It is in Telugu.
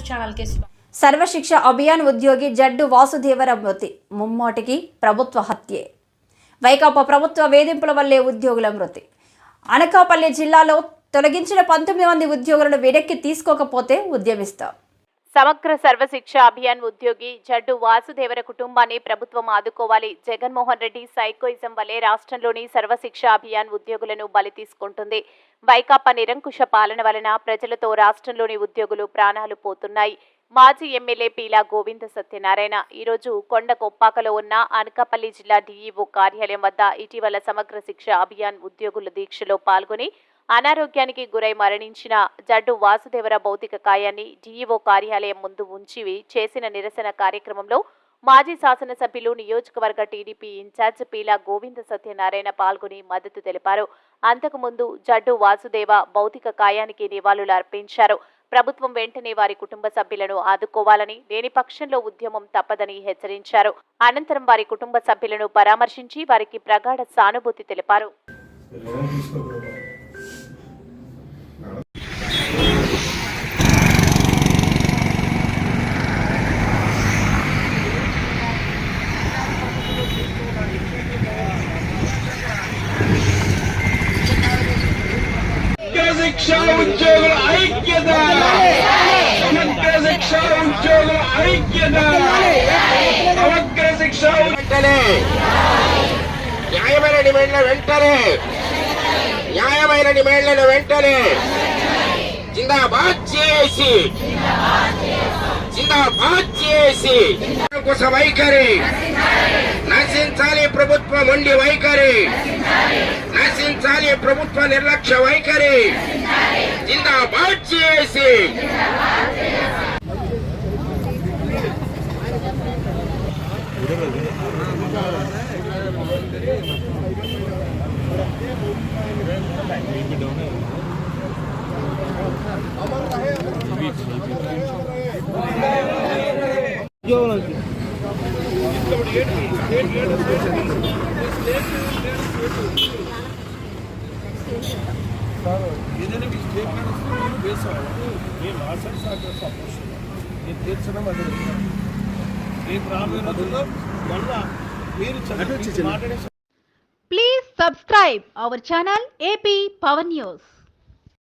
ఛానల్కి సర్వశిక్ష అభియాన్ ఉద్యోగి జడ్డు వాసుదేవర మృతి ముమ్మాటికి ప్రభుత్వ హత్యే. వైకాపా ప్రభుత్వ వేధింపుల వల్లే ఉద్యోగుల మృతి. అనకాపల్లి జిల్లాలో తొలగించిన 19 మంది ఉద్యోగులను వెనక్కి తీసుకోకపోతే ఉద్యమిస్తాం. సమగ్ర సర్వశిక్ష అభియాన్ ఉద్యోగి జడ్డు వాసుదేవర కుటుంబాన్ని ప్రభుత్వం ఆదుకోవాలి. జగన్మోహన్ రెడ్డి సైకోయిజం వల్లే రాష్ట్రంలోని సర్వశిక్ష అభియాన్ ఉద్యోగులను బలి తీసుకుంటుంది. వైకాపా నిరంకుశ పాలన వలన ప్రజలతో రాష్ట్రంలోని ఉద్యోగులు ప్రాణాలు పోతున్నాయి. మాజీ ఎమ్మెల్యే పీలా గోవింద సత్యనారాయణ ఈరోజు కొండకొప్పాకలో ఉన్న అనకాపల్లి జిల్లా డీఈఓ కార్యాలయం వద్ద ఇటీవల సమగ్ర శిక్ష అభియాన్ ఉద్యోగుల దీక్షలో పాల్గొని అనారోగ్యానికి గురై మరణించిన జడ్డు వాసుదేవర భౌతిక కాయాన్ని డీఈఓ కార్యాలయం ముందు ఉంచి చేసిన నిరసన కార్యక్రమంలో మాజీ శాసనసభ్యులు నియోజకవర్గ టీడీపీ ఇన్ఛార్జ్ పీలా గోవింద సత్యనారాయణ పాల్గొని మద్దతు తెలిపారు. అంతకుముందు జడ్డు వాసుదేవ భౌతిక కాయానికి నివాళులు అర్పించారు. ప్రభుత్వం వెంటనే వారి కుటుంబ సభ్యులను ఆదుకోవాలని, లేని పక్షంలో ఉద్యమం తప్పదని హెచ్చరించారు. అనంతరం వారి కుటుంబ సభ్యులను పరామర్శించి వారికి ప్రగాఢ సానుభూతి తెలిపారు. शिक्षा उद्योगुల ఐక్యత సమగ్ర శిక్ష ఉద్యోగుల ఐక్యత సమగ్ర శిక్ష వెంటనే న్యాయమైన డిమాండ్లను వెంటనే జిందాబాద్ చేసి వైఖరి నశించాలి. ప్రభుత్వ మొండి వైఖరి నశించాలి. ప్రభుత్వ నిర్లక్ష్య వైఖరి జిందాబాద్ చేసి Please subscribe our channel AP Power News.